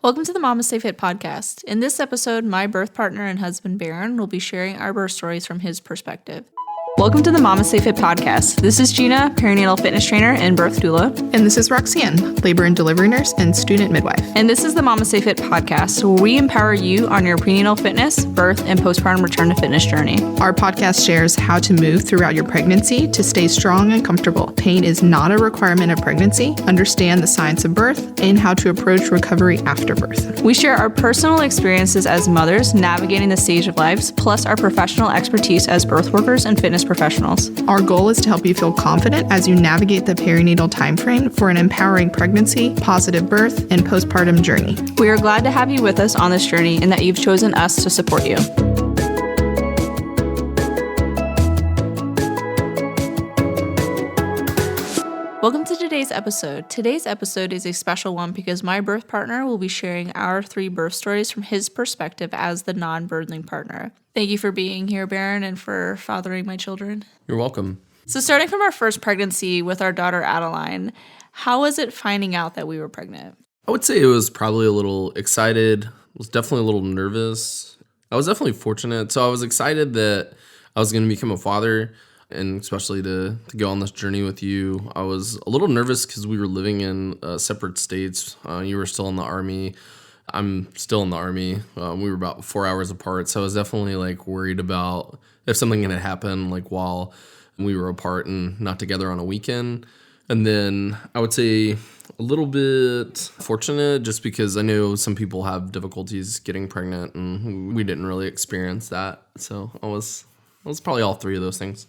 Welcome to the MamasteFit Podcast. In this episode, my birth partner and husband, Barron, will be sharing our birth stories from his perspective. Welcome to the MamasteFit Podcast. This is Gina, perinatal fitness trainer and birth doula. And this is Roxanne, labor and delivery nurse and student midwife. And this is the MamasteFit Podcast, where we empower you on your prenatal fitness, birth, and postpartum return to fitness journey. Our podcast shares how to move throughout your pregnancy to stay strong and comfortable. Pain is not a requirement of pregnancy. Understand the science of birth and how to approach recovery after birth. We share our personal experiences as mothers navigating the stage of lives, plus our professional expertise as birth workers and fitness professionals. Our goal is to help you feel confident as you navigate the perinatal timeframe for an empowering pregnancy, positive birth, and postpartum journey. We are glad to have you with us on this journey and that you've chosen us to support you. Welcome to today's episode. Today's episode is a special one because my birth partner will be sharing our 3 birth stories from his perspective as the non-birthing partner. Thank you for being here, Barron, and for fathering my children. You're welcome. So starting from our first pregnancy with our daughter Adeline, how was it finding out that we were pregnant? I would say it was probably a little excited. I was definitely a little nervous. I was definitely fortunate. So I was excited that I was going to become a father, and especially to go on this journey with you. I was a little nervous because we were living in separate states. You were still in the Army. I'm still in the Army. We were about 4 hours apart. So I was definitely worried about if something had happened while we were apart and not together on a weekend. And then I would say a little bit fortunate just because I know some people have difficulties getting pregnant and we didn't really experience that. So I was probably all 3 of those things.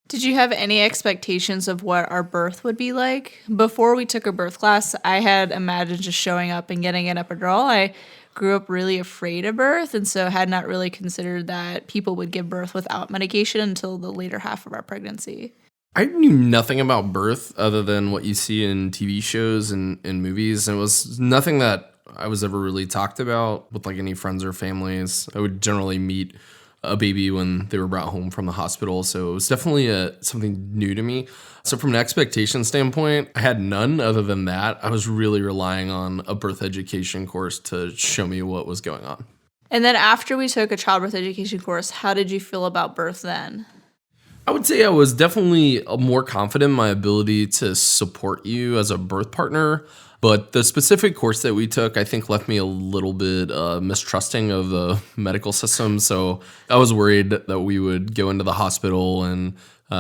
Did you have any expectations of what our birth would be like? Before we took a birth class, I had imagined just showing up and getting an epidural. I grew up really afraid of birth, and so had not really considered that people would give birth without medication until the later half of our pregnancy. I knew nothing about birth other than what you see in TV shows and in movies. And it was nothing that I was ever really talked about with any friends or families. I would generally meet a baby when they were brought home from the hospital. So it was definitely something new to me. So from an expectation standpoint, I had none other than that. I was really relying on a birth education course to show me what was going on. And then after we took a childbirth education course, how did you feel about birth then? I would say I was definitely more confident in my ability to support you as a birth partner. But the specific course that we took, I think, left me a little bit mistrusting of the medical system. So I was worried that we would go into the hospital and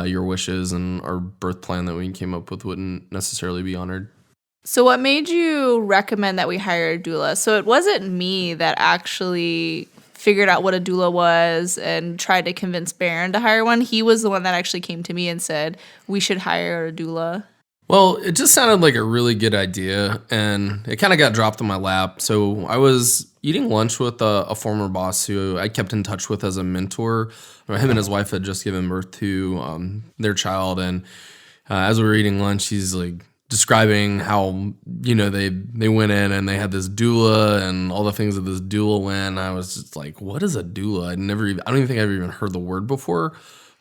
your wishes and our birth plan that we came up with wouldn't necessarily be honored. So what made you recommend that we hire a doula? So it wasn't me that actually figured out what a doula was and tried to convince Barron to hire one. He was the one that actually came to me and said, we should hire a doula. Well, it just sounded like a really good idea, and it kind of got dropped in my lap. So I was eating lunch with a former boss who I kept in touch with as a mentor. Him and his wife had just given birth to their child, and as we were eating lunch, he's describing how, they went in and they had this doula and all the things that this doula went. I was just like, what is a doula? I don't even think I've even heard the word before.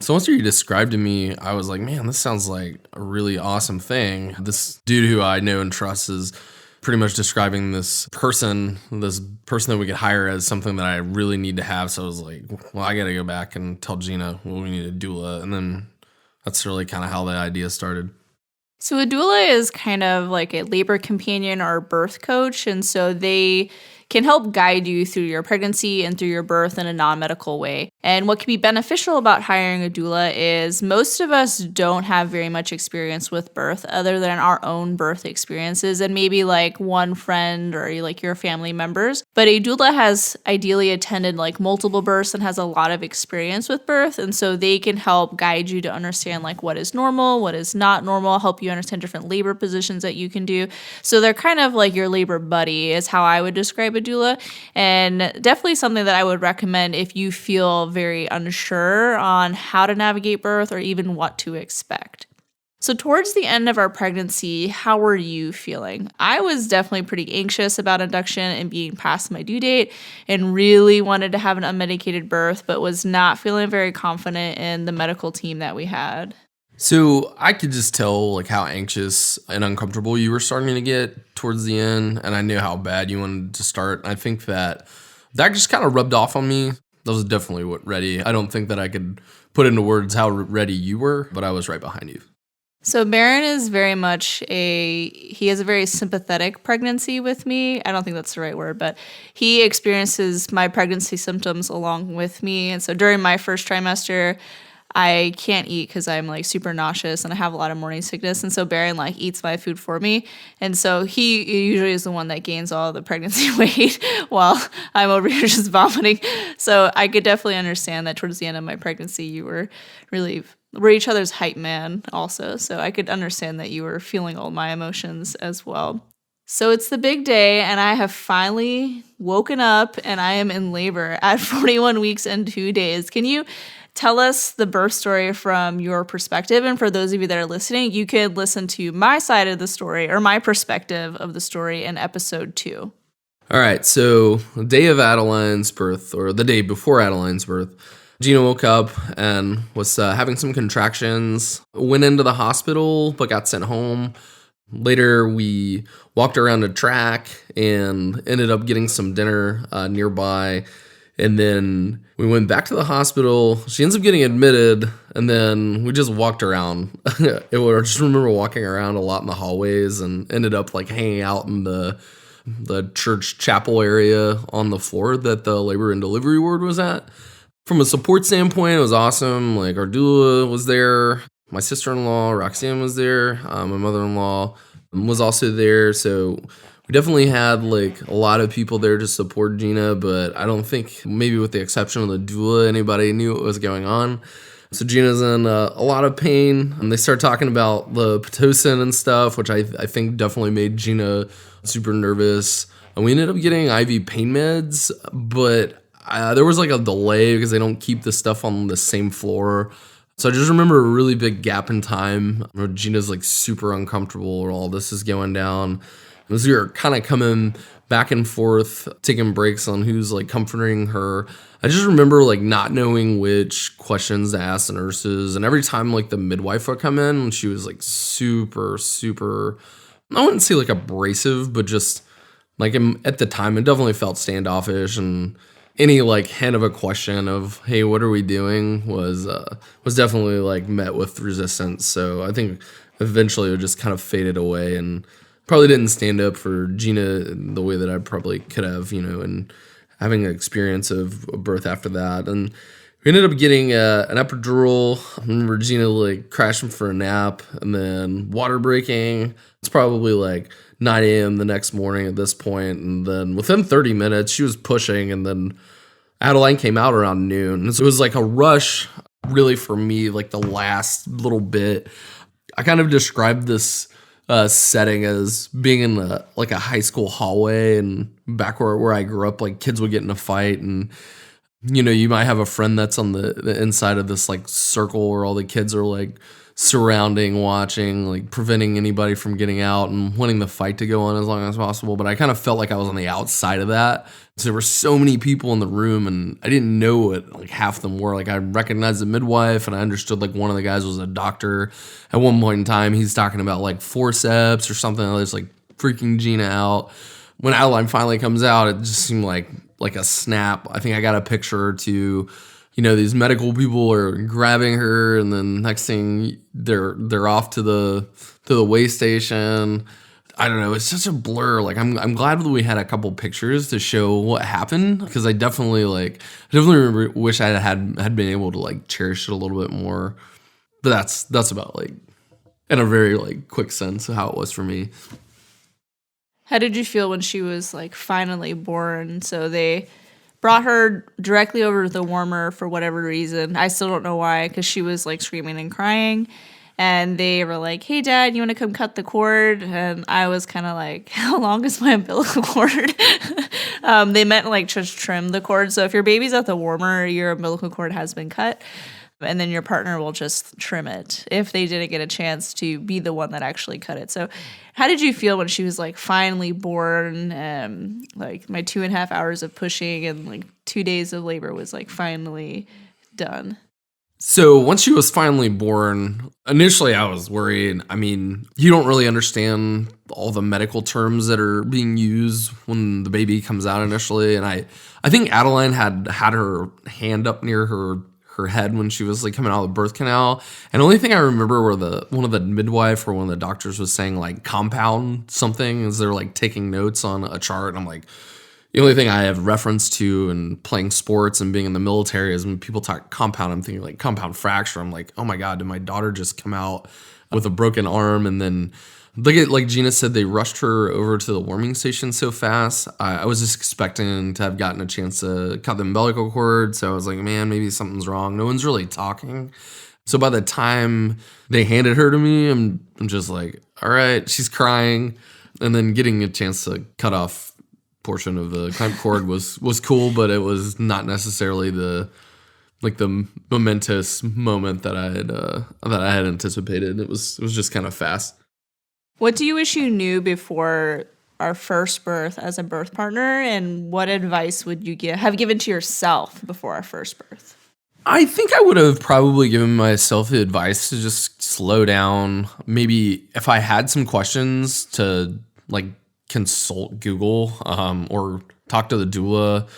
So once you described to me, I was like, man, this sounds like a really awesome thing. This dude who I know and trust is pretty much describing this person that we could hire as something that I really need to have. So I was like, well, I got to go back and tell Gina, well, we need a doula. And then that's really kind of how the idea started. So a doula is kind of like a labor companion or a birth coach. And so they can help guide you through your pregnancy and through your birth in a non-medical way. And what can be beneficial about hiring a doula is most of us don't have very much experience with birth other than our own birth experiences and maybe one friend or your family members. But a doula has ideally attended multiple births and has a lot of experience with birth. And so they can help guide you to understand what is normal, what is not normal, help you understand different labor positions that you can do. So they're kind of like your labor buddy is how I would describe a doula, and definitely something that I would recommend if you feel very unsure on how to navigate birth or even what to expect. So towards the end of our pregnancy, how were you feeling? I was definitely pretty anxious about induction and being past my due date and really wanted to have an unmedicated birth, but was not feeling very confident in the medical team that we had. So I could just tell like how anxious and uncomfortable you were starting to get towards the end, and I knew how bad you wanted to start. I think that just kind of rubbed off on me. That was definitely what ready. I don't think that I could put into words how ready you were, but I was right behind you. So Barron is very much he has a very sympathetic pregnancy with me. I don't think that's the right word, but he experiences my pregnancy symptoms along with me. And so during my first trimester, I can't eat because I'm like super nauseous and I have a lot of morning sickness. And so Barron like eats my food for me. And so he usually is the one that gains all the pregnancy weight while I'm over here just vomiting. So I could definitely understand that towards the end of my pregnancy, you were each other's hype man also. So I could understand that you were feeling all my emotions as well. So it's the big day, and I have finally woken up, and I am in labor at 41 weeks and 2 days. Can you tell us the birth story from your perspective? And for those of you that are listening, you could listen to my side of the story or my perspective of the story in episode 2. All right, so the day of Adeline's birth, or the day before Adeline's birth, Gina woke up and was having some contractions, went into the hospital, but got sent home. Later, we walked around a track and ended up getting some dinner nearby. And then we went back to the hospital. She ends up getting admitted, and then we just walked around. I just remember walking around a lot in the hallways and ended up like hanging out in the church chapel area on the floor that the labor and delivery ward was at. From a support standpoint, it was awesome. Like our doula was there. My sister-in-law, Roxanne, was there. My mother-in-law was also there. So we definitely had like a lot of people there to support Gina, but I don't think, maybe with the exception of the doula, anybody knew what was going on. So Gina's in a lot of pain. And they start talking about the Pitocin and stuff, which I think definitely made Gina super nervous. And we ended up getting IV pain meds, but there was like a delay because they don't keep the stuff on the same floor. So I just remember a really big gap in time where Gina's like super uncomfortable where all this is going down. As we were kind of coming back and forth, taking breaks on who's like comforting her, I just remember like not knowing which questions to ask the nurses. And every time like the midwife would come in, she was like super, super, I wouldn't say like abrasive, but just like at the time it definitely felt standoffish, and any like hint of a question of, hey, what are we doing was definitely like met with resistance. So I think eventually it just kind of faded away and probably didn't stand up for Gina the way that I probably could have, and having an experience of a birth after that. And we ended up getting an epidural. I remember Gina like crashing for a nap and then water breaking. It's probably like 9 a.m. the next morning at this point. And then within 30 minutes, she was pushing, and then Adeline came out around noon. So it was like a rush really for me, like the last little bit. I kind of described this setting as being in a high school hallway, and back where I grew up, like kids would get in a fight, and you might have a friend that's on the inside of this like circle where all the kids are like surrounding, watching, like preventing anybody from getting out and wanting the fight to go on as long as possible. But I kind of felt like I was on the outside of that. So there were so many people in the room, and I didn't know what like half them were. Like I recognized the midwife, and I understood like one of the guys was a doctor. At one point in time, he's talking about like forceps or something that's like freaking Gina out. When Adeline finally comes out, it just seemed like a snap. I think I got a picture or two. These medical people are grabbing her, and then next thing they're off to the way station. I don't know. It's such a blur. Like I'm glad that we had a couple pictures to show what happened, because I definitely wish I had been able to like cherish it a little bit more. But that's about like in a very like quick sense of how it was for me. How did you feel when she was like finally born? So they brought her directly over to the warmer for whatever reason. I still don't know why, because she was like screaming and crying. And they were like, hey, Dad, you want to come cut the cord? And I was kind of like, how long is my umbilical cord? They meant like just trim the cord. So if your baby's at the warmer, your umbilical cord has been cut. And then your partner will just trim it if they didn't get a chance to be the one that actually cut it. So how did you feel when she was like finally born? Like my 2.5 hours of pushing and like 2 days of labor was like finally done. So once she was finally born, initially I was worried. I mean, you don't really understand all the medical terms that are being used when the baby comes out initially. And I think Adeline had her hand up near her head when she was like coming out of the birth canal. And the only thing I remember were one of the midwife or one of the doctors was saying like compound something as they're like taking notes on a chart. And I'm like, the only thing I have reference to in playing sports and being in the military is when people talk compound, I'm thinking like compound fracture. I'm like, oh my God, did my daughter just come out with a broken arm? And then like Gina said, they rushed her over to the warming station so fast. I was just expecting to have gotten a chance to cut the umbilical cord. So I was like, man, maybe something's wrong. No one's really talking. So by the time they handed her to me, I'm just like, all right, she's crying. And then getting a chance to cut off portion of the clamp cord was cool, but it was not necessarily the momentous moment that I had anticipated. It was just kind of fast. What do you wish you knew before our first birth as a birth partner, and what advice would you have given to yourself before our first birth? I think I would have probably given myself the advice to just slow down. Maybe if I had some questions to like consult Google or talk to the doula.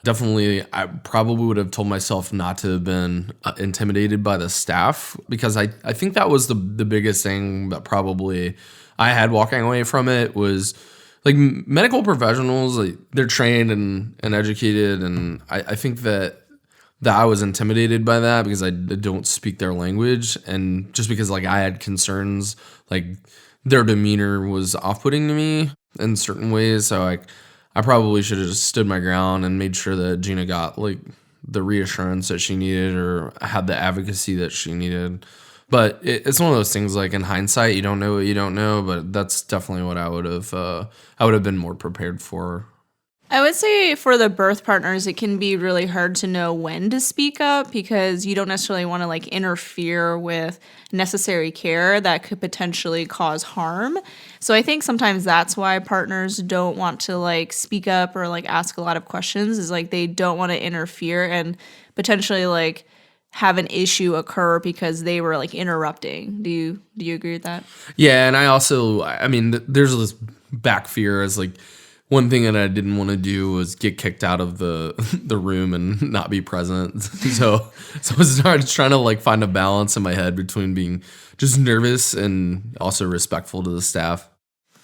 Definitely, I probably would have told myself not to have been intimidated by the staff, because I think that was the biggest thing that probably I had walking away from it was like medical professionals, like, they're trained and educated. And I think that I was intimidated by that because I don't speak their language. And just because like I had concerns, like their demeanor was off-putting to me in certain ways. So like I probably should have just stood my ground and made sure that Gina got like the reassurance that she needed or had the advocacy that she needed. But it's one of those things, like in hindsight, you don't know what you don't know, but that's definitely what I would have been more prepared for. I would say for the birth partners, it can be really hard to know when to speak up because you don't necessarily want to like interfere with necessary care that could potentially cause harm. So I think sometimes that's why partners don't want to like speak up or like ask a lot of questions, is like they don't want to interfere and potentially like have an issue occur because they were like interrupting. Do you agree with that? Yeah, and I mean, there's this back fear as like, one thing that I didn't want to do was get kicked out of the room and not be present. So I was trying to like find a balance in my head between being just nervous and also respectful to the staff.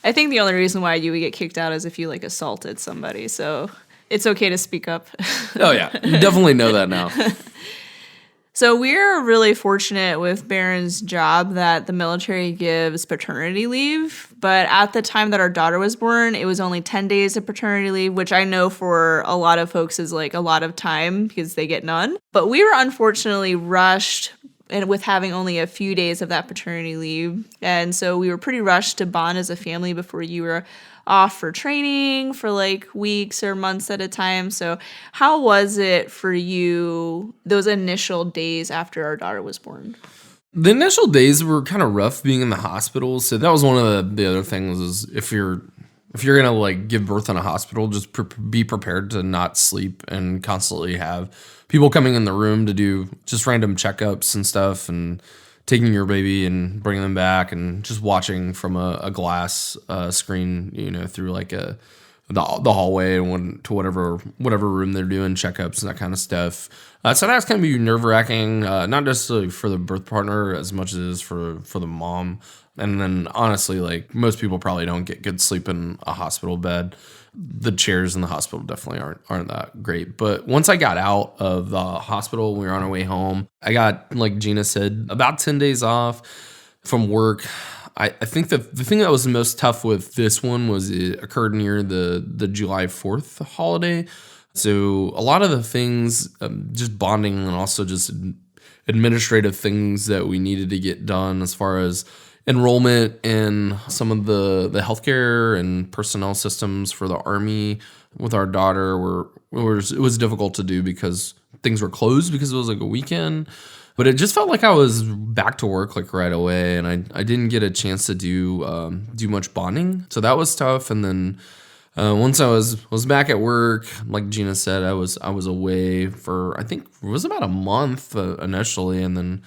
I think the only reason why you would get kicked out is if you like assaulted somebody. So it's okay to speak up. Oh yeah, you definitely know that now. So we're really fortunate with Barron's job that the military gives paternity leave. But at the time that our daughter was born, it was only 10 days of paternity leave, which I know for a lot of folks is like a lot of time because they get none. But we were unfortunately rushed and with having only a few days of that paternity leave. And so we were pretty rushed to bond as a family before you were off for training for like weeks or months at a time. So how was it for you those initial days after our daughter was born? The initial days were kind of rough being in the hospital. So that was one of the other things is if you're going to like give birth in a hospital, just be prepared to not sleep and constantly have people coming in the room to do just random checkups and stuff and taking your baby and bringing them back and just watching from a glass screen, through like the hallway and to whatever room they're doing checkups and that kind of stuff. So that's going to be nerve-wracking, not necessarily for the birth partner as much as it is for the mom. And then honestly, like most people probably don't get good sleep in a hospital bed. The chairs in the hospital definitely aren't that great. But once I got out of the hospital, we were on our way home. I got, like Gina said, about 10 days off from work. I think the thing that was the most tough with this one was it occurred near the July 4th holiday. So a lot of the things, just bonding and also just administrative things that we needed to get done as far as enrollment in some of the healthcare and personnel systems for the Army with our daughter it was difficult to do because things were closed because it was like a weekend. But it just felt like I was back to work like right away, and I didn't get a chance to do much bonding. So that was tough. And then Once I was back at work, like Gina said, I was away for, I think it was about a month initially, and then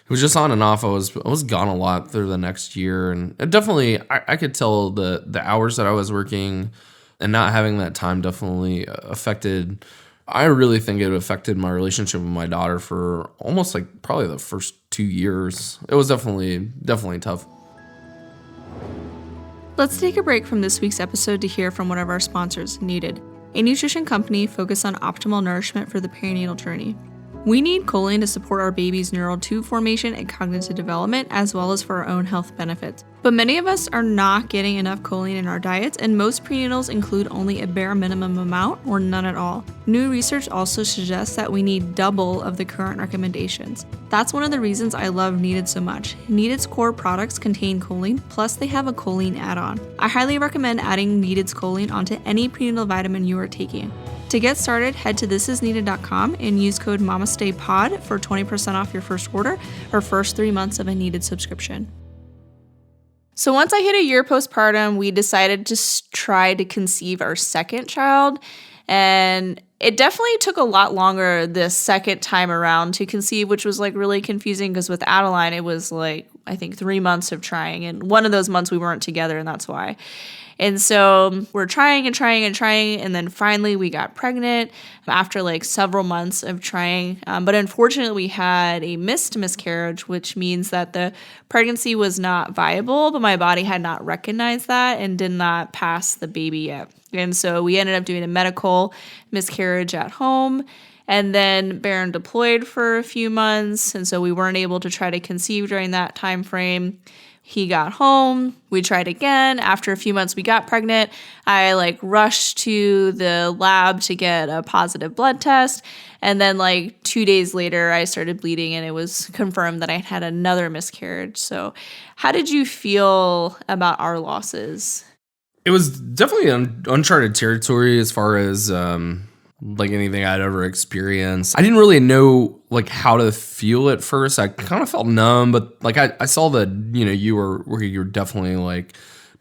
it was just on and off. I was gone a lot through the next year, and it definitely I could tell the hours that I was working and not having that time definitely affected. I really think it affected my relationship with my daughter for almost like probably the first 2 years. It was definitely tough. Let's take a break from this week's episode to hear from one of our sponsors, Needed, a nutrition company focused on optimal nourishment for the perinatal journey. We need choline to support our baby's neural tube formation and cognitive development, as well as for our own health benefits. But many of us are not getting enough choline in our diets, and most prenatals include only a bare minimum amount or none at all. New research also suggests that we need double of the current recommendations. That's one of the reasons I love Needed so much. Needed's core products contain choline, plus they have a choline add-on. I highly recommend adding Needed's choline onto any prenatal vitamin you are taking. To get started, head to thisisneeded.com and use code MamastePod for 20% off your first order or first 3 months of a Needed subscription. So once I hit a year postpartum, we decided to try to conceive our second child. And it definitely took a lot longer this second time around to conceive, which was like really confusing because with Adeline, it was like, I think 3 months of trying. And one of those months we weren't together, and that's why. And so we're trying. And then finally we got pregnant after like several months of trying. But unfortunately we had a missed miscarriage, which means that the pregnancy was not viable, but my body had not recognized that and did not pass the baby yet. And so we ended up doing a medical miscarriage at home. And then Barron deployed for a few months. And so we weren't able to try to conceive during that time frame. He got home. We tried again. After a few months, we got pregnant. I rushed to the lab to get a positive blood test. And then 2 days later, I started bleeding and it was confirmed that I had another miscarriage. So how did you feel about our losses? It was definitely uncharted territory as far as anything I'd ever experienced. I didn't really know how to feel at first. I kind of felt numb, but I saw that you're definitely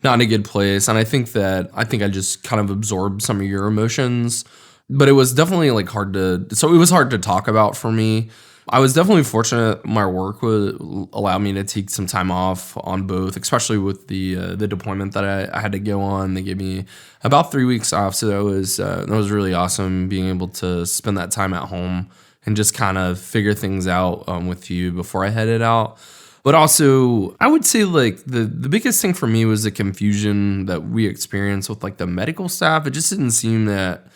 not in a good place, and I think I just kind of absorbed some of your emotions. But it was definitely it was hard to talk about for me. I was definitely fortunate my work would allow me to take some time off on both, especially with the deployment that I had to go on. They gave me about 3 weeks off, so that was really awesome, being able to spend that time at home and just kind of figure things out with you before I headed out. But also, I would say the biggest thing for me was the confusion that we experienced with the medical staff. It just didn't seem that,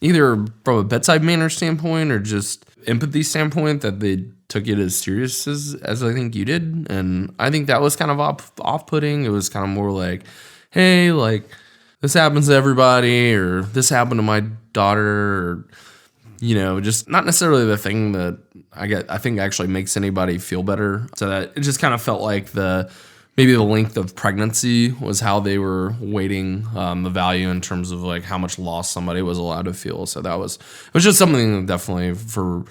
either from a bedside manner standpoint or just empathy standpoint, that they took it as serious as I think you did. And I think that was kind of off-putting. It was kind of more hey, this happens to everybody, or this happened to my daughter, or just not necessarily the thing that I think actually makes anybody feel better. So that it just kind of felt like maybe the length of pregnancy was how they were weighting the value in terms of how much loss somebody was allowed to feel. So it was just something definitely for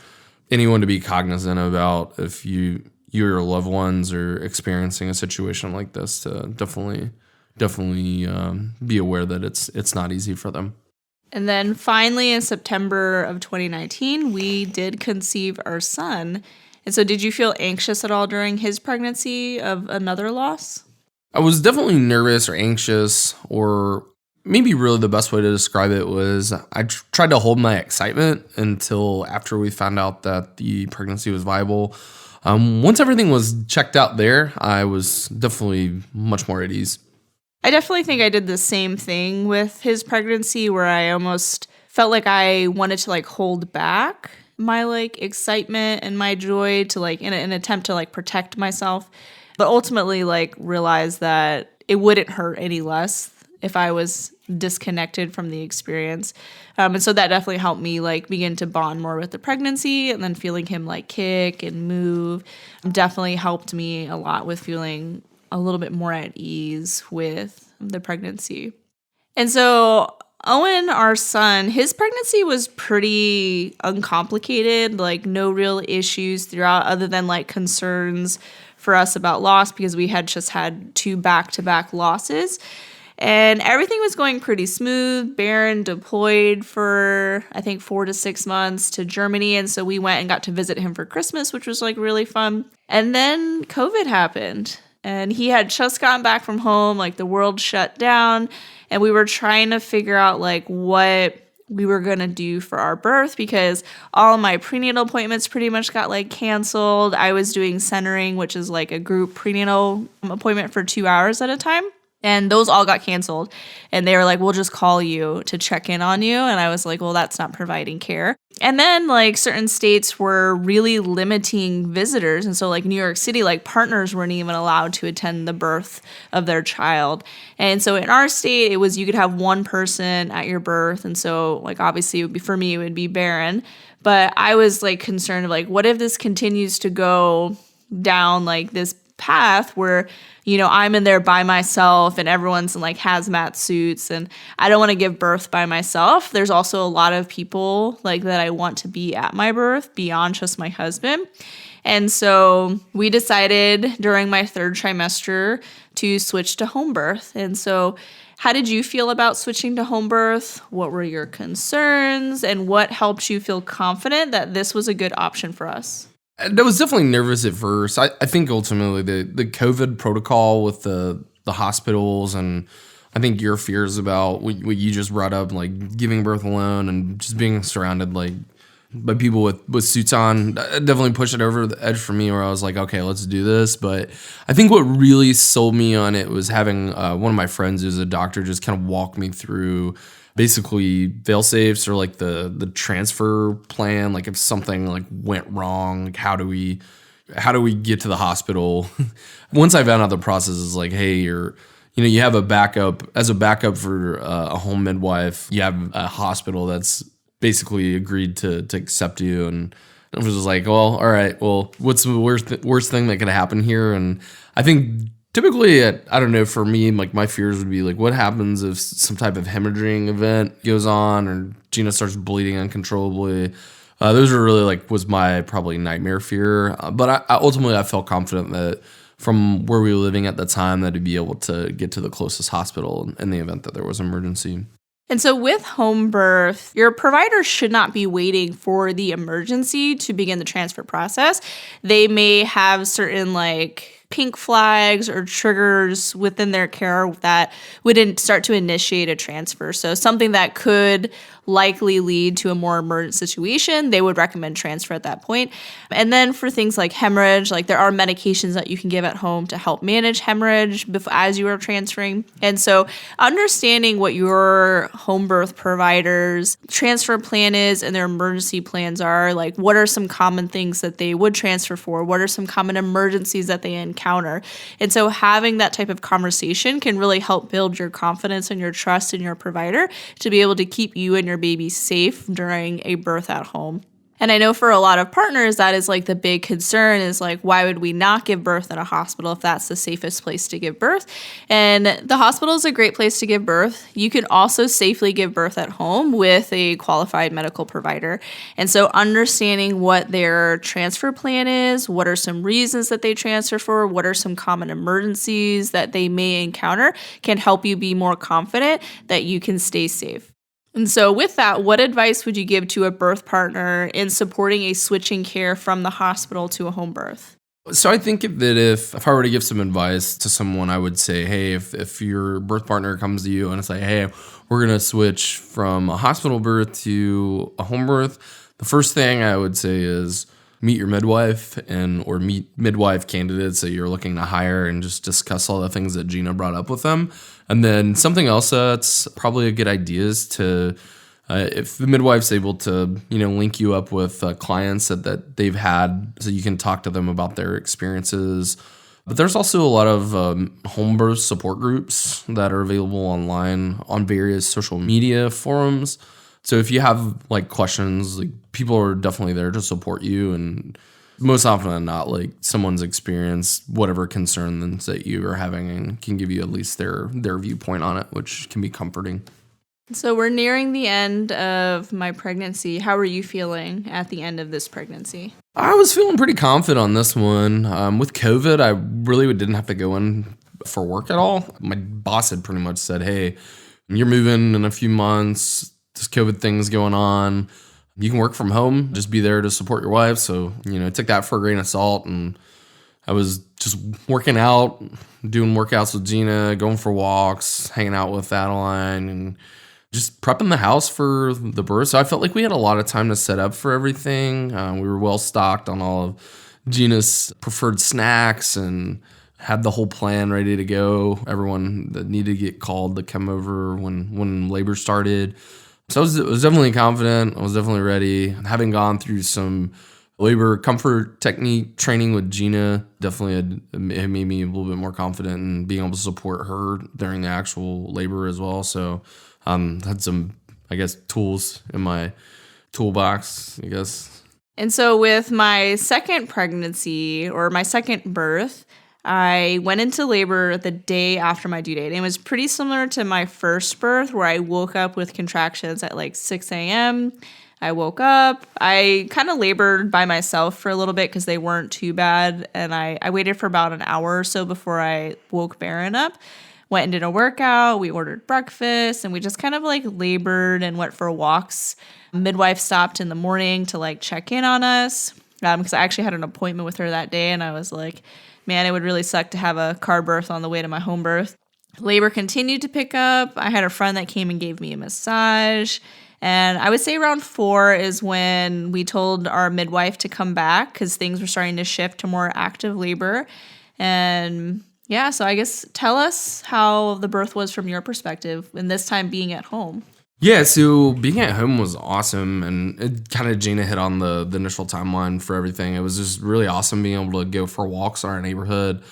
anyone to be cognizant about if your loved ones are experiencing a situation like this, to definitely be aware that it's not easy for them. And then finally in September of 2019, we did conceive our son. And so did you feel anxious at all during his pregnancy of another loss? I was definitely nervous or anxious, or maybe really the best way to describe it was I tried to hold my excitement until after we found out that the pregnancy was viable. Once everything was checked out there, I was definitely much more at ease. I definitely think I did the same thing with his pregnancy, where I almost felt like I wanted to hold back my excitement and my joy to in an attempt to protect myself, but ultimately realized that it wouldn't hurt any less if I was disconnected from the experience. And so that definitely helped me begin to bond more with the pregnancy, and then feeling him kick and move definitely helped me a lot with feeling a little bit more at ease with the pregnancy. And so Owen, our son, his pregnancy was pretty uncomplicated, no real issues throughout other than concerns for us about loss, because we had just had 2 back-to-back losses. And everything was going pretty smooth. Barron deployed for, I think, 4 to 6 months to Germany. And so we went and got to visit him for Christmas, which was like really fun. And then COVID happened. And he had just gotten back from home, like the world shut down. And we were trying to figure out like what we were going to do for our birth because all my prenatal appointments pretty much got like canceled. I was doing centering, which is like a group prenatal appointment for 2 hours at a time. And those all got canceled. And they were like, we'll just call you to check in on you. And I was like, well, that's not providing care. And then like certain states were really limiting visitors. And so like New York City, like partners weren't even allowed to attend the birth of their child. And so in our state, it was you could have one person at your birth. And so like obviously it would be, for me, it would be Barron. But I was like concerned of like, what if this continues to go down like this path where, you know, I'm in there by myself and everyone's in like hazmat suits and I don't want to give birth by myself. There's also a lot of people like that I want to be at my birth beyond just my husband. And so we decided during my 3rd trimester to switch to home birth. And so how did you feel about switching to home birth? What were your concerns and what helped you feel confident that this was a good option for us? I was definitely nervous at first. I think ultimately the COVID protocol with the hospitals and I think your fears about what you just brought up, like giving birth alone and just being surrounded like by people with suits on, definitely pushed it over the edge for me where I was like, okay, let's do this. But I think what really sold me on it was having one of my friends who's a doctor just kind of walk me through basically fail safes or like the transfer plan. Like if something like went wrong, like how do we get to the hospital? Once I found out the process is like, hey, you have a backup for a home midwife. You have a hospital that's basically agreed to accept you. And I was just like, well, all right, well, what's the worst thing that could happen here? And I think typically, I don't know, for me, like my fears would be like, what happens if some type of hemorrhaging event goes on or Gina starts bleeding uncontrollably? Those are really like was my probably nightmare fear. But I ultimately felt confident that from where we were living at the time that I'd be able to get to the closest hospital in the event that there was an emergency. And so with home birth, your provider should not be waiting for the emergency to begin the transfer process. They may have certain like pink flags or triggers within their care that would start to initiate a transfer. So something that could likely lead to a more emergent situation, they would recommend transfer at that point. And then for things like hemorrhage, like there are medications that you can give at home to help manage hemorrhage as you are transferring. And so understanding what your home birth provider's transfer plan is and their emergency plans are, like what are some common things that they would transfer for? What are some common emergencies that they encounter? And so having that type of conversation can really help build your confidence and your trust in your provider to be able to keep you and your baby safe during a birth at home. And I know for a lot of partners, that is like the big concern is like, why would we not give birth at a hospital if that's the safest place to give birth? And the hospital is a great place to give birth. You can also safely give birth at home with a qualified medical provider. And so understanding what their transfer plan is, what are some reasons that they transfer for, what are some common emergencies that they may encounter can help you be more confident that you can stay safe. And so with that, what advice would you give to a birth partner in supporting a switching care from the hospital to a home birth? So I think that if I were to give some advice to someone, I would say, hey, if your birth partner comes to you and it's like, hey, we're going to switch from a hospital birth to a home birth, the first thing I would say is meet your midwife or meet midwife candidates that you're looking to hire and just discuss all the things that Gina brought up with them. And then something else that's probably a good idea is to, if the midwife's able to, link you up with clients that they've had so you can talk to them about their experiences. But there's also a lot of home birth support groups that are available online on various social media forums. So if you have like questions, like people are definitely there to support you, and most often than not, like someone's experienced whatever concerns that you are having and can give you at least their viewpoint on it, which can be comforting. So we're nearing the end of my pregnancy. How are you feeling at the end of this pregnancy? I was feeling pretty confident on this one. With COVID, I really didn't have to go in for work at all. My boss had pretty much said, hey, you're moving in a few months, this COVID thing's going on. You can work from home, just be there to support your wife. So, I took that for a grain of salt, and I was just working out, doing workouts with Gina, going for walks, hanging out with Adeline, and just prepping the house for the birth. So I felt like we had a lot of time to set up for everything. We were well stocked on all of Gina's preferred snacks and had the whole plan ready to go. Everyone that needed to get called to come over when labor started. So I was definitely confident. I was definitely ready. Having gone through some labor comfort technique training with Gina, definitely it made me a little bit more confident in being able to support her during the actual labor as well. So had some, I guess, tools in my toolbox, I guess. And so with my second pregnancy or my second birth, I went into labor the day after my due date. And it was pretty similar to my first birth, where I woke up with contractions at like 6 a.m. I woke up. I kind of labored by myself for a little bit because they weren't too bad. And I waited for about an hour or so before I woke Barron up. Went and did a workout. We ordered breakfast, and we just kind of like labored and went for walks. Midwife stopped in the morning to like check in on us because I actually had an appointment with her that day, and I was like, man, it would really suck to have a car birth on the way to my home birth. Labor continued to pick up. I had a friend that came and gave me a massage. And I would say around 4 is when we told our midwife to come back because things were starting to shift to more active labor. And yeah, so I guess tell us how the birth was from your perspective, and this time being at home. Yeah, so being at home was awesome, and it kind of Gina hit on the initial timeline for everything. It was just really awesome being able to go for walks in our neighborhood.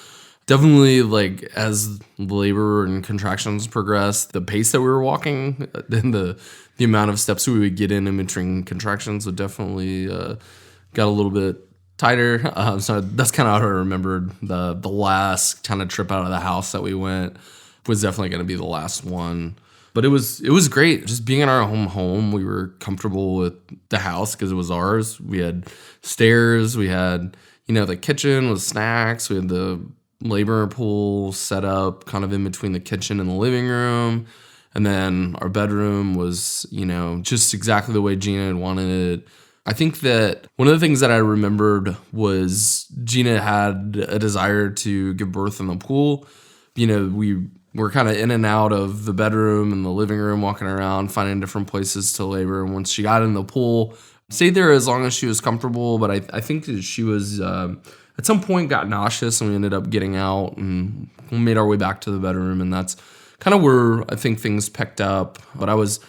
Definitely, like, as labor and contractions progressed, the pace that we were walking and the amount of steps we would get in between contractions would definitely got a little bit tighter. So that's kind of how I remembered the last kind of trip out of the house that we went was definitely going to be the last one. But it was great just being in our home. We were comfortable with the house because it was ours. We had stairs. We had, the kitchen with snacks. We had the labor pool set up kind of in between the kitchen and the living room. And then our bedroom was, just exactly the way Gina had wanted it. I think that one of the things that I remembered was Gina had a desire to give birth in the pool. We were kind of in and out of the bedroom and the living room, walking around, finding different places to labor. And once she got in the pool, stayed there as long as she was comfortable. But I think that she was, at some point, got nauseous, and we ended up getting out and we made our way back to the bedroom. And that's kind of where I think things picked up. But I was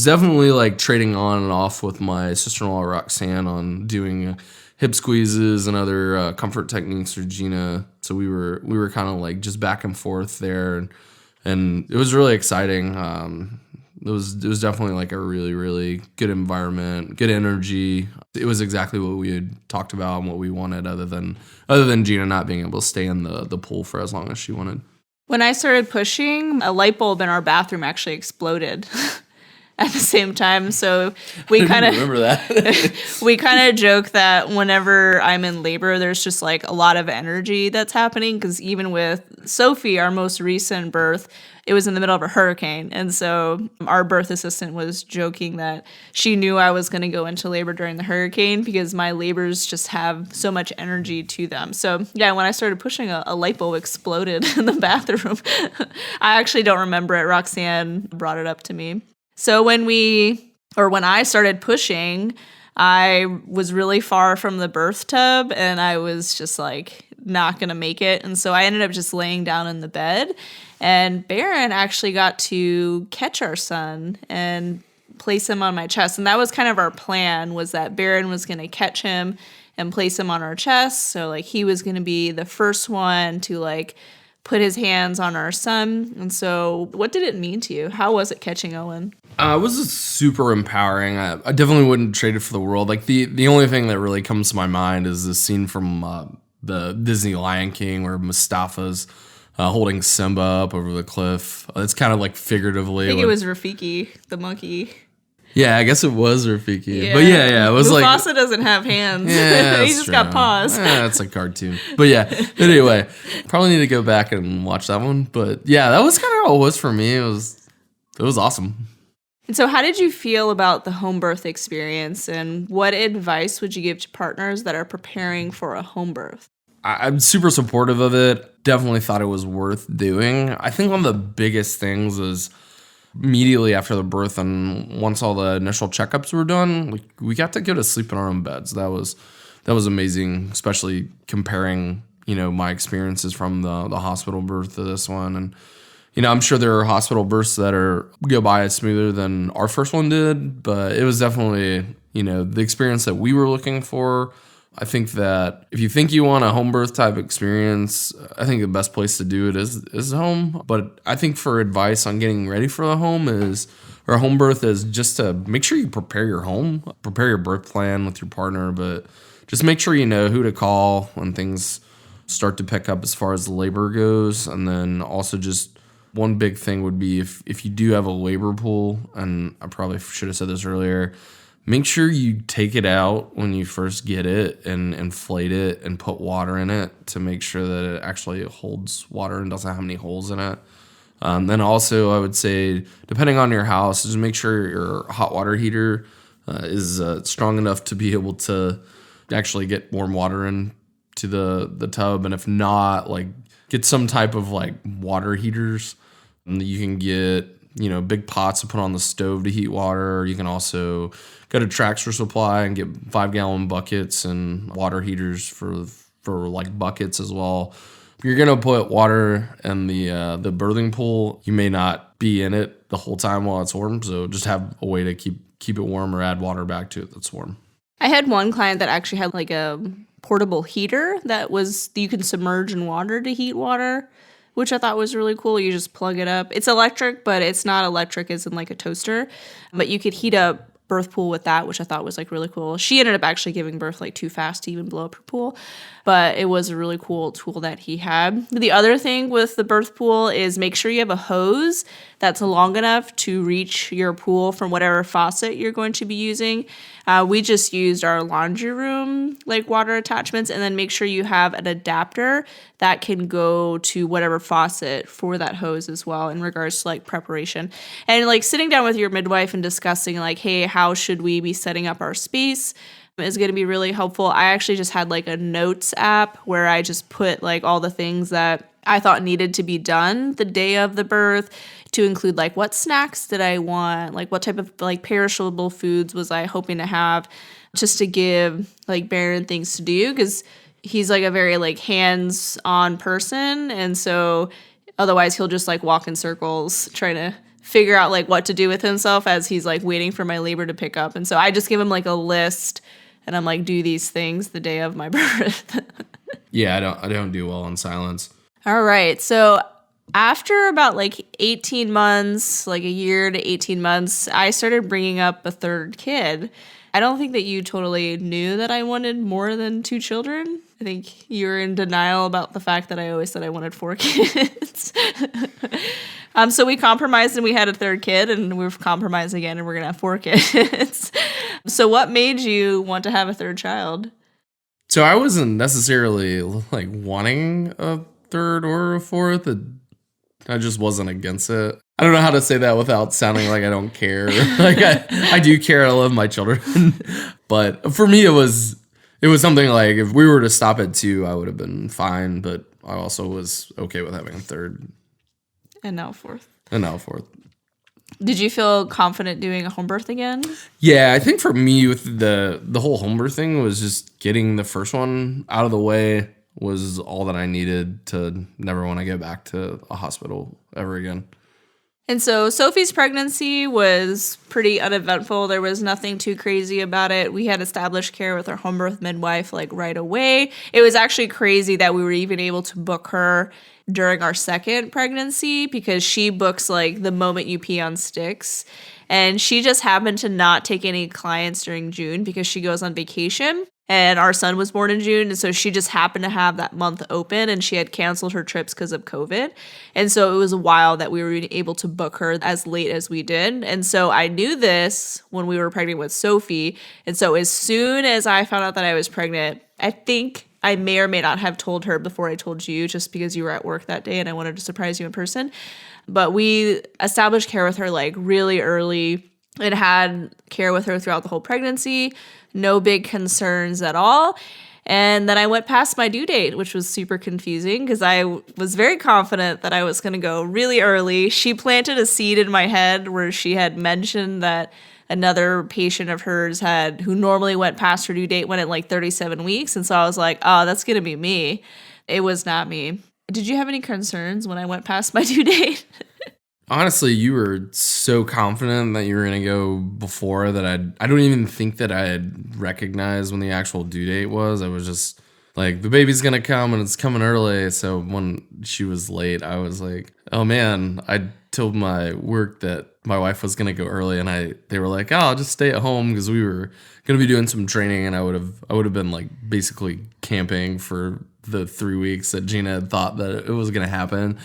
definitely like trading on and off with my sister-in-law Roxanne on doing hip squeezes and other comfort techniques for Gina. So we were kind of like just back and forth there, and it was really exciting. It was definitely like a really, really good environment, good energy. It was exactly what we had talked about and what we wanted, other than Gina not being able to stay in the pool for as long as she wanted. When I started pushing, a light bulb in our bathroom actually exploded at the same time. So we kind of remember that. we kind of joke that whenever I'm in labor, there's just like a lot of energy that's happening. Because even with Sophie, our most recent birth, it was in the middle of a hurricane. And so our birth assistant was joking that she knew I was going to go into labor during the hurricane because my labors just have so much energy to them. So yeah, when I started pushing, a light bulb exploded in the bathroom. I actually don't remember it. Roxanne brought it up to me. So when I started pushing, I was really far from the birth tub, and I was just like not going to make it. And so I ended up just laying down in the bed, and Barron actually got to catch our son and place him on my chest. And that was kind of our plan, was that Barron was going to catch him and place him on our chest. So like he was going to be the first one to like put his hands on our son. And so what did it mean to you? How was it catching Owen? It was super empowering. I definitely wouldn't trade it for the world. Like the only thing that really comes to my mind is the scene from the Disney Lion King where Mustafa's holding Simba up over the cliff. It's kind of like figuratively. I think it was Rafiki, the monkey. Yeah, I guess it was Rafiki. But yeah, it was Mufasa doesn't have hands. Yeah, He's just got paws. That's a cartoon. But yeah, anyway, probably need to go back and watch that one. But yeah, that was kind of how it was for me. It was awesome. And so how did you feel about the home birth experience, and what advice would you give to partners that are preparing for a home birth? I'm super supportive of it. Definitely thought it was worth doing. I think one of the biggest things is immediately after the birth and once all the initial checkups were done, we got to go to sleep in our own beds. That was amazing, especially comparing, my experiences from the hospital birth to this one. And, I'm sure there are hospital births that go by smoother than our first one did, but it was definitely, the experience that we were looking for. I think that if you think you want a home birth type experience, I think the best place to do it is home. But I think for advice on getting ready for the home birth is just to make sure you prepare your home, prepare your birth plan with your partner, but just make sure you know who to call when things start to pick up as far as the labor goes. And then also just one big thing would be if you do have a labor pool, and I probably should have said this earlier, make sure you take it out when you first get it and inflate it and put water in it to make sure that it actually holds water and doesn't have any holes in it. Then also I would say, depending on your house, just make sure your hot water heater is strong enough to be able to actually get warm water into the tub. And if not, get some type of water heaters. And you can get big pots to put on the stove to heat water. You can also go to Tractor Supply and get 5-gallon buckets and water heaters for buckets as well. If you're gonna put water in the birthing pool, you may not be in it the whole time while it's warm. So just have a way to keep it warm or add water back to it that's warm. I had one client that actually had a portable heater that you can submerge in water to heat water, which I thought was really cool. You just plug it up. It's electric, but it's not electric as in a toaster. But you could heat up birth pool with that, which I thought was really cool. She ended up actually giving birth too fast to even blow up her pool, but it was a really cool tool that he had. The other thing with the birth pool is make sure you have a hose that's long enough to reach your pool from whatever faucet you're going to be using. We just used our laundry room water attachments, and then make sure you have an adapter that can go to whatever faucet for that hose as well in regards to preparation. And sitting down with your midwife and discussing hey, how should we be setting up our space is going to be really helpful. I actually just had a notes app where I just put all the things that I thought needed to be done the day of the birth, to include what snacks did I want, what type of perishable foods was I hoping to have, just to give Barron things to do, because he's a very hands-on person, and so otherwise he'll just walk in circles trying to figure out what to do with himself as he's waiting for my labor to pick up. And so I just give him a list, and I'm do these things the day of my birth. Yeah, I don't do well in silence. All right. So after about 18 months, a year to 18 months, I started bringing up a third kid. I don't think that you totally knew that I wanted more than 2 children. I think you were in denial about the fact that I always said I wanted 4 kids. So we compromised and we had a third kid, and we've compromised again and we're going to have 4 kids. So what made you want to have a third child? So I wasn't necessarily wanting a third or a fourth. I just wasn't against it. I don't know how to say that without sounding like I don't care. I do care. I love my children. But for me, it was something if we were to stop at 2, I would have been fine. But I also was okay with having a third. And now a fourth. Did you feel confident doing a home birth again? Yeah, I think for me with the whole home birth thing was just getting the first one out of the way was all that I needed to never want to get back to a hospital ever again. And so Sophie's pregnancy was pretty uneventful. There was nothing too crazy about it. We had established care with our home birth midwife right away. It was actually crazy that we were even able to book her during our second pregnancy, because she books the moment you pee on sticks. And she just happened to not take any clients during June because she goes on vacation. And our son was born in June. And so she just happened to have that month open, and she had canceled her trips because of COVID. And so it was a while that we were able to book her as late as we did. And so I knew this when we were pregnant with Sophie. And so as soon as I found out that I was pregnant, I think I may or may not have told her before I told you, just because you were at work that day and I wanted to surprise you in person. But we established care with her like really early and had care with her throughout the whole pregnancy. No big concerns at all. And then I went past my due date, which was super confusing because I was very confident that I was going to go really early. She planted a seed in my head where she had mentioned that another patient of hers who normally went past her due date, went at like 37 weeks. And so I was like, oh, that's going to be me. It was not me. Did you have any concerns when I went past my due date? Honestly, you were so confident that you were going to go before that I don't even think that I had recognized when the actual due date was. I was just like, the baby's going to come and it's coming early. So when she was late, I was like, oh man, I told my work that my wife was going to go early, and they were like, oh, I'll just stay at home because we were going to be doing some training, and I would have been like basically camping for the 3 weeks that Gina had thought that it was going to happen.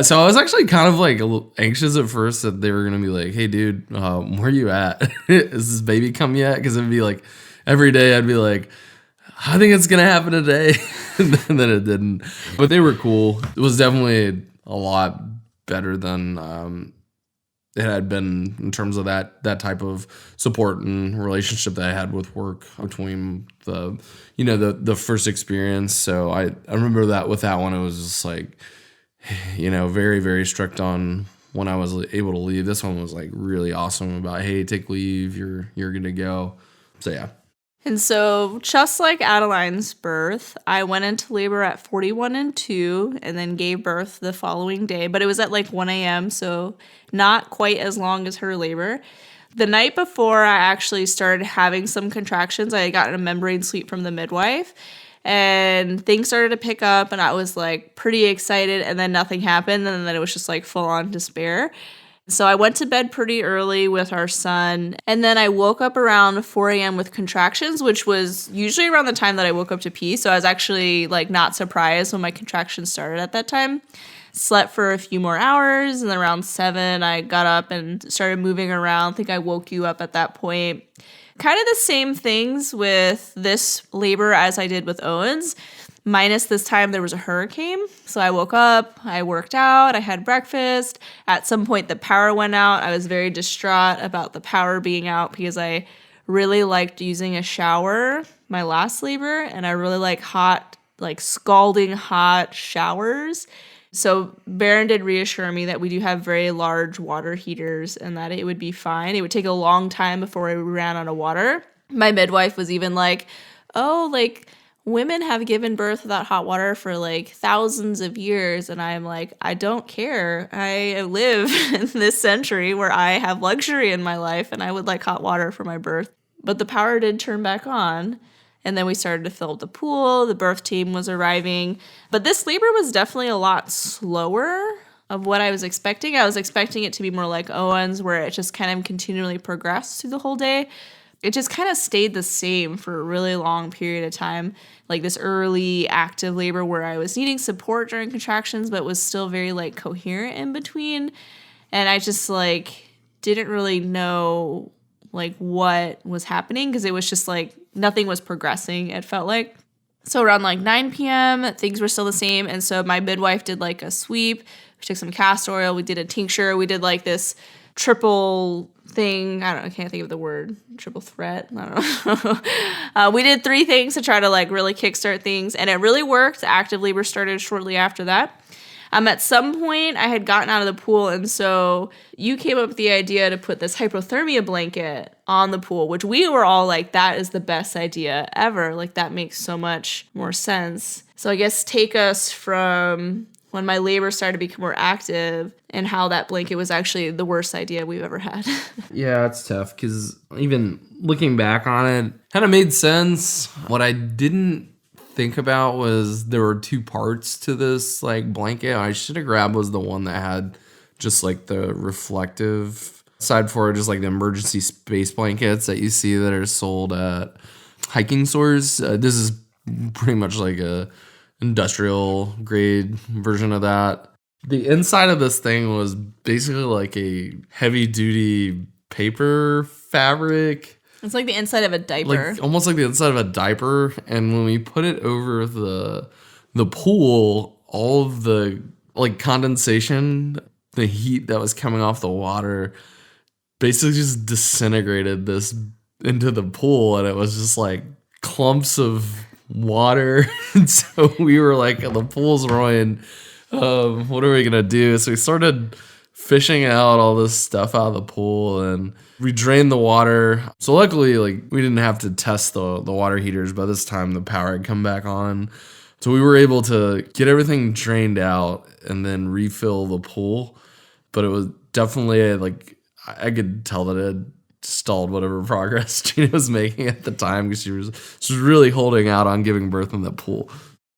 So I was actually kind of like a little anxious at first that they were going to be like, hey dude, where are you at? Is this baby come yet? Because it'd be like every day I'd be like, I think it's going to happen today. And then it didn't. But they were cool. It was definitely a lot better than it had been in terms of that type of support and relationship that I had with work between the first experience. So I remember that with that one, it was just like, very, very strict on when I was able to leave. This one was like really awesome about, hey, take leave, you're good to go. So yeah. And so just like Adeline's birth, I went into labor at 41 and 2 and then gave birth the following day. But it was at like 1 a.m., so not quite as long as her labor. The night before I actually started having some contractions, I had gotten a membrane sweep from the midwife. And things started to pick up, and I was like pretty excited, and then nothing happened. And then it was just like full on despair. So I went to bed pretty early with our son, and then I woke up around 4 a.m. with contractions, which was usually around the time that I woke up to pee. So I was actually like not surprised when my contractions started at that time. Slept for a few more hours, and then around 7, I got up and started moving around. I think I woke you up at that point. Kind of the same things with this labor as I did with Owen's. Minus this time there was a hurricane. So I woke up, I worked out, I had breakfast. At some point the power went out. I was very distraught about the power being out because I really liked using a shower my last labor, and I really like hot, like scalding hot showers. So Barron did reassure me that we do have very large water heaters and that it would be fine. It would take a long time before we ran out of water. My midwife was even like, oh, like women have given birth without hot water for like thousands of years. And I'm like, I don't care. I live in this century where I have luxury in my life and I would like hot water for my birth. But the power did turn back on. And then we started to fill up the pool. The birth team was arriving. But this labor was definitely a lot slower of what I was expecting. I was expecting it to be more like Owen's, where it just kind of continually progressed through the whole day. It just kind of stayed the same for a really long period of time, like this early active labor where I was needing support during contractions, but was still very like coherent in between. And I just like didn't really know like what was happening because it was just like nothing was progressing, it felt like. So around like 9 p.m., things were still the same. And so my midwife did like a sweep. We took some castor oil. We did a tincture. We did like this triple thing. I can't think of the word. Triple threat. I don't know. We did 3 things to try to like really kickstart things. And it really worked. Active labor started shortly after that. At some point, I had gotten out of the pool, and so you came up with the idea to put this hypothermia blanket on the pool, which we were all like, that is the best idea ever. Like, that makes so much more sense. So I guess take us from when my labor started to become more active and how that blanket was actually the worst idea we've ever had. Yeah, it's tough because even looking back on it, kind of made sense. What I didn't think about was there were 2 parts to this like blanket. I should have grabbed was the one that had just like the reflective side for it, just like the emergency space blankets that you see that are sold at hiking stores. This is pretty much like a industrial grade version of that. The inside of this thing was basically like a heavy duty paper fabric. It's like the inside of a diaper. Like almost like the inside of a diaper. And when we put it over the pool, all of the like condensation, the heat that was coming off the water basically just disintegrated this into the pool, and it was just like clumps of water. And so we were like, the pool's ruined. What are we gonna do? So we started fishing out all this stuff out of the pool, and we drained the water. So luckily, like, we didn't have to test the water heaters. By this time, the power had come back on. So we were able to get everything drained out and then refill the pool. But it was definitely like, I could tell that it had stalled whatever progress Gina was making at the time, because she was really holding out on giving birth in the pool.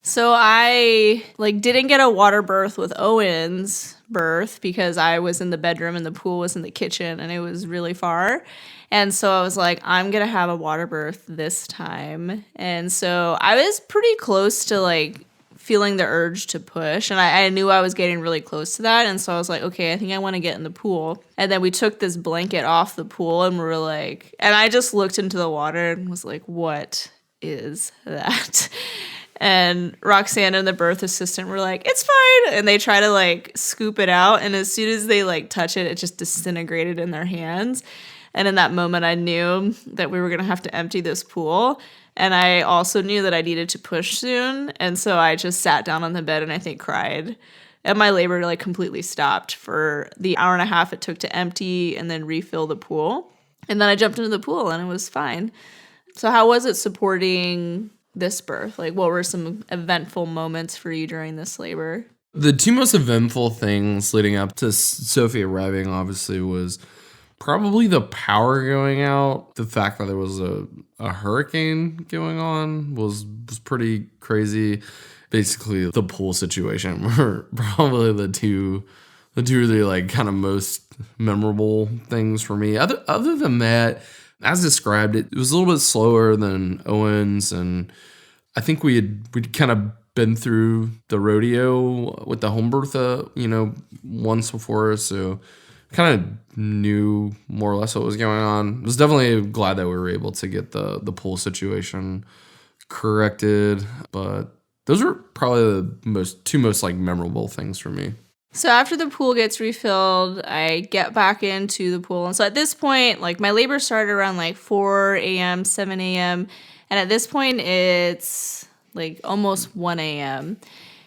So I didn't get a water birth with Owen's birth because I was in the bedroom and the pool was in the kitchen and it was really far. And so I was like, I'm going to have a water birth this time. And so I was pretty close to like feeling the urge to push. And I knew I was getting really close to that. And so I was like, okay, I think I want to get in the pool. And then we took this blanket off the pool and we were like, and I just looked into the water and was like, what is that? And Roxanne and the birth assistant were like, it's fine. And they try to like scoop it out. And as soon as they like touch it, it just disintegrated in their hands. And in that moment, I knew that we were going to have to empty this pool. And I also knew that I needed to push soon. And so I just sat down on the bed and I think cried. And my labor like completely stopped for the hour and a half it took to empty and then refill the pool. And then I jumped into the pool and it was fine. So how was it supporting this birth? Like, what were some eventful moments for you during this labor? The two most eventful things leading up to Sophie arriving, obviously, was probably the power going out. The fact that there was a hurricane going on was pretty crazy. Basically, the pool situation were probably the two really like kind of most memorable things for me. Other than that, as described, it was a little bit slower than Owen's, and I think we'd kind of been through the rodeo with the home birth, once before, so kind of knew more or less what was going on. I was definitely glad that we were able to get the pool situation corrected, but those were probably the two most like memorable things for me. So after the pool gets refilled, I get back into the pool. And so at this point, like my labor started around like 4 a.m., 7 a.m. And at this point, it's like almost 1 a.m.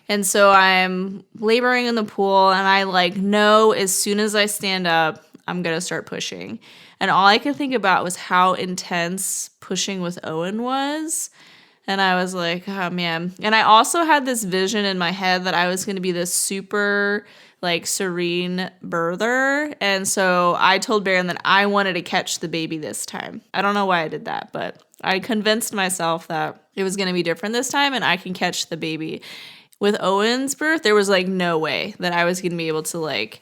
And so I'm laboring in the pool and I like know as soon as I stand up, I'm going to start pushing. And all I could think about was how intense pushing with Owen was. And I was like, oh, man. And I also had this vision in my head that I was going to be this super, like, serene birther. And so I told Barron that I wanted to catch the baby this time. I don't know why I did that, but I convinced myself that it was going to be different this time and I can catch the baby. With Owen's birth, there was, like, no way that I was going to be able to, like,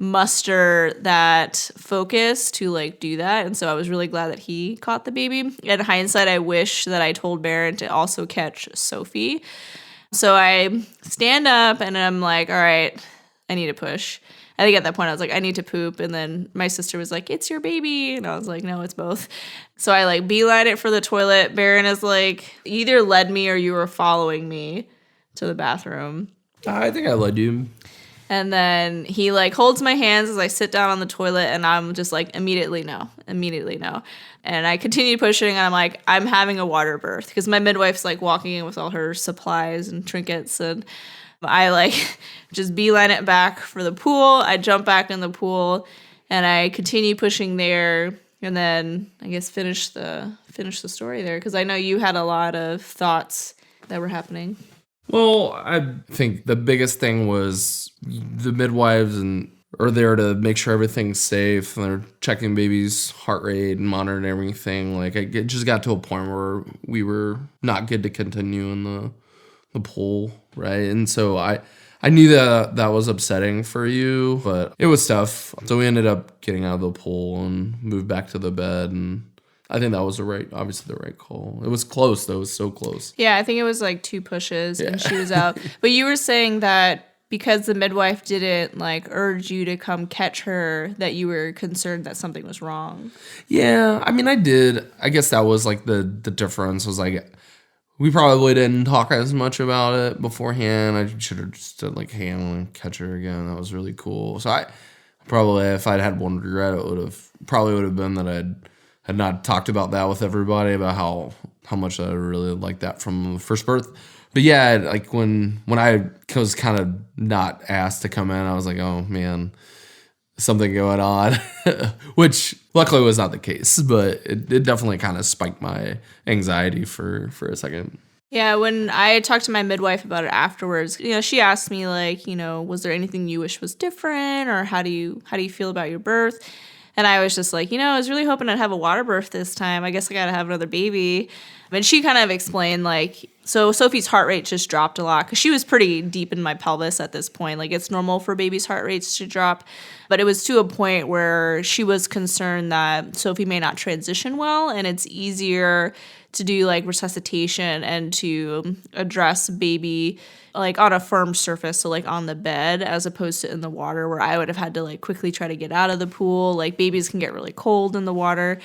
muster that focus to like do that. And so I was really glad that he caught the baby. In hindsight, I wish that I told Barron to also catch Sophie. So I stand up and I'm like, all right, I need to push. I think at that point I was like, I need to poop. And then my sister was like, it's your baby. And I was like, no, it's both. So I like beeline it for the toilet. Barron is like, you either led me or you were following me to the bathroom. I think I led you. And then he like holds my hands as I sit down on the toilet and I'm just like, immediately no. And I continue pushing and I'm like, I'm having a water birth because my midwife's like walking in with all her supplies and trinkets. And I like just beeline it back for the pool. I jump back in the pool and I continue pushing there. And then I guess finish the story there because I know you had a lot of thoughts that were happening. Well, I think the biggest thing was the midwives are there to make sure everything's safe. And they're checking baby's heart rate and monitoring everything. Like it just got to a point where we were not good to continue in the pool, right? And so I knew that was upsetting for you, but it was tough. So we ended up getting out of the pool and moved back to the bed and I think that was obviously the right call. It was close though. It was so close. Yeah, I think it was like 2 pushes and she was out. But you were saying that because the midwife didn't like urge you to come catch her, that you were concerned that something was wrong. Yeah, I mean, I did. I guess that was like the difference was like we probably didn't talk as much about it beforehand. I should have just said like, hey, I want to catch her again. That was really cool. So I probably, if I'd had one regret, it would have been that had not talked about that with everybody about how much I really liked that from the first birth. But yeah, like when I was kind of not asked to come in, I was like, oh man, something going on, which luckily was not the case, but it definitely kind of spiked my anxiety for a second. Yeah, when I talked to my midwife about it afterwards, she asked me like, was there anything you wish was different, or how do you feel about your birth? And I was just like, I was really hoping I'd have a water birth this time. I guess I got to have another baby. And she kind of explained like, so Sophie's heart rate just dropped a lot because she was pretty deep in my pelvis at this point. Like it's normal for babies' heart rates to drop. But it was to a point where she was concerned that Sophie may not transition well, and it's easier to do like resuscitation and to address baby like on a firm surface, so like on the bed, as opposed to in the water where I would have had to like quickly try to get out of the pool. Like babies can get really cold in the water.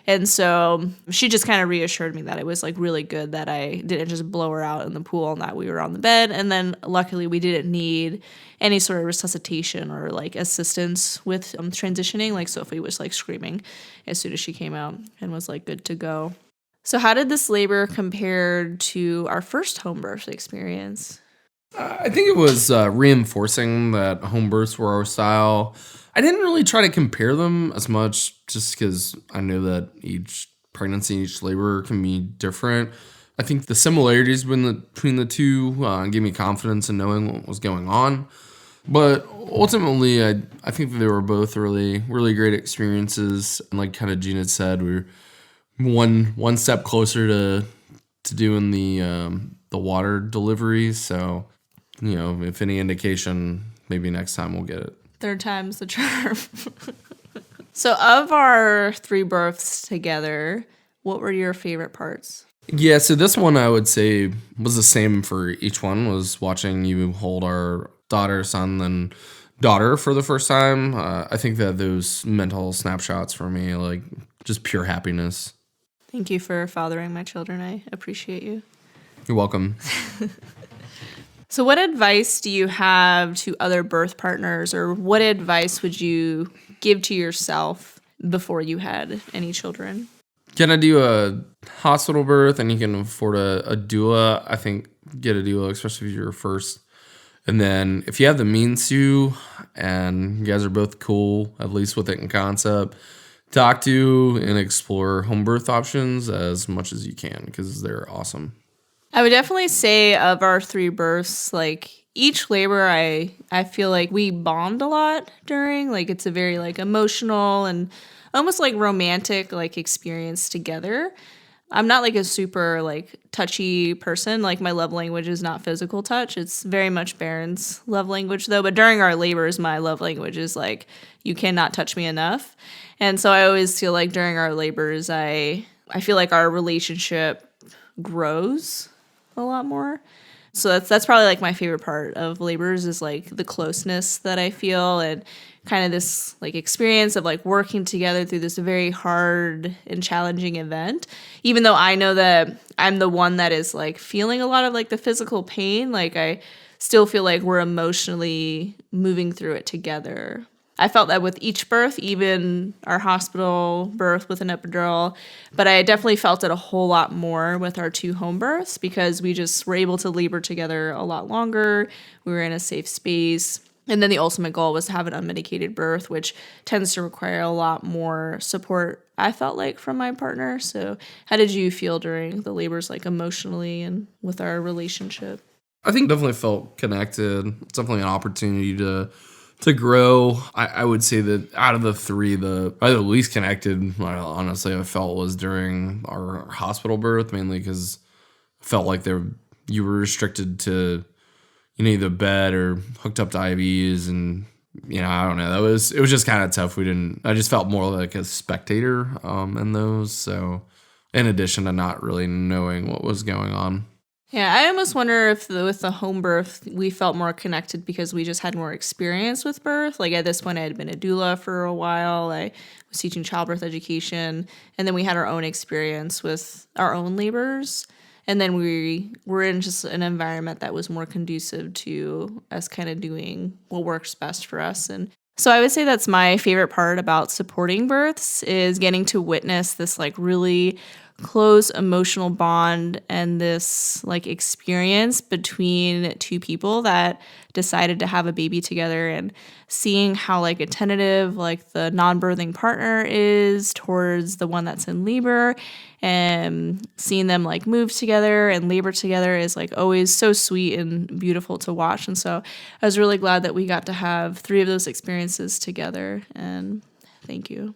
And so she just kind of reassured me that it was like really good that I didn't just blow her out in the pool and that we were on the bed. And then luckily we didn't need any sort of resuscitation or like assistance with transitioning. Like Sophie was like screaming as soon as she came out and was like good to go. So how did this labor compare to our first home birth experience? I think it was reinforcing that home births were our style. I didn't really try to compare them as much just because I knew that each pregnancy, each labor can be different. I think the similarities between the two gave me confidence in knowing what was going on. But ultimately, I think that they were both really, really great experiences. And like kind of Gina said, we were one step closer to doing the water delivery. So, if any indication, maybe next time we'll get it. Third time's the charm. So of our 3 births together, what were your favorite parts? Yeah, so this one I would say was the same for each one, was watching you hold our daughter, son, and daughter for the first time. I think that those mental snapshots for me, like just pure happiness. Thank you for fathering my children. I appreciate you. You're welcome. So what advice do you have to other birth partners, or what advice would you give to yourself before you had any children? Gonna do a hospital birth and you can afford a doula, I think get a doula, especially if you're first. And then if you have the means to, and you guys are both cool, at least with it in concept, talk to and explore home birth options as much as you can because they're awesome. I would definitely say of our 3 births, like each labor, I feel like we bond a lot during. Like it's a very like emotional and almost like romantic like experience together. I'm not like a super like touchy person. Like my love language is not physical touch. It's very much Barron's love language though. But during our labors, my love language is like, you cannot touch me enough. And so I always feel like during our labors, I feel like our relationship grows a lot more. So that's probably like my favorite part of labors is like the closeness that I feel and kind of this like experience of like working together through this very hard and challenging event. Even though I know that I'm the one that is like feeling a lot of like the physical pain, like I still feel like we're emotionally moving through it together. I felt that with each birth, even our hospital birth with an epidural, but I definitely felt it a whole lot more with our 2 home births because we just were able to labor together a lot longer. We were in a safe space. And then the ultimate goal was to have an unmedicated birth, which tends to require a lot more support, I felt like, from my partner. So how did you feel during the labors, like emotionally and with our relationship? I think definitely felt connected. It's definitely an opportunity to grow. I would say that out of the 3, probably the least connected, honestly, I felt was during our hospital birth, mainly because I felt like you were restricted to either bed or hooked up to IVs, and I don't know. It was just kind of tough. I just felt more like a spectator in those. So in addition to not really knowing what was going on. Yeah, I almost wonder if with the home birth, we felt more connected because we just had more experience with birth. Like at this point, I had been a doula for a while. I was teaching childbirth education. And then we had our own experience with our own labors. And then we were in just an environment that was more conducive to us kind of doing what works best for us. And so I would say that's my favorite part about supporting births is getting to witness this like really close emotional bond and this like experience between two people that decided to have a baby together, and seeing how like attentive like the non-birthing partner is towards the one that's in labor, and seeing them like move together and labor together is like always so sweet and beautiful to watch. And so I was really glad that we got to have 3 of those experiences together, and thank you.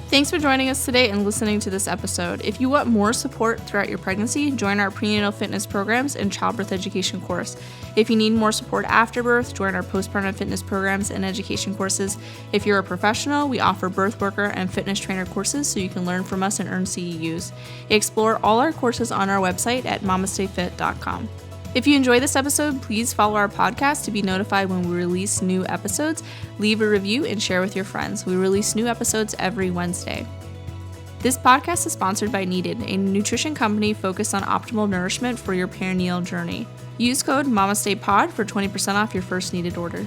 Thanks for joining us today and listening to this episode. If you want more support throughout your pregnancy, join our prenatal fitness programs and childbirth education course. If you need more support after birth, join our postpartum fitness programs and education courses. If you're a professional, we offer birth worker and fitness trainer courses so you can learn from us and earn CEUs. Explore all our courses on our website at MamasteFit.com. If you enjoyed this episode, please follow our podcast to be notified when we release new episodes. Leave a review and share with your friends. We release new episodes every Wednesday. This podcast is sponsored by Needed, a nutrition company focused on optimal nourishment for your perinatal journey. Use code MamastePod for 20% off your first Needed order.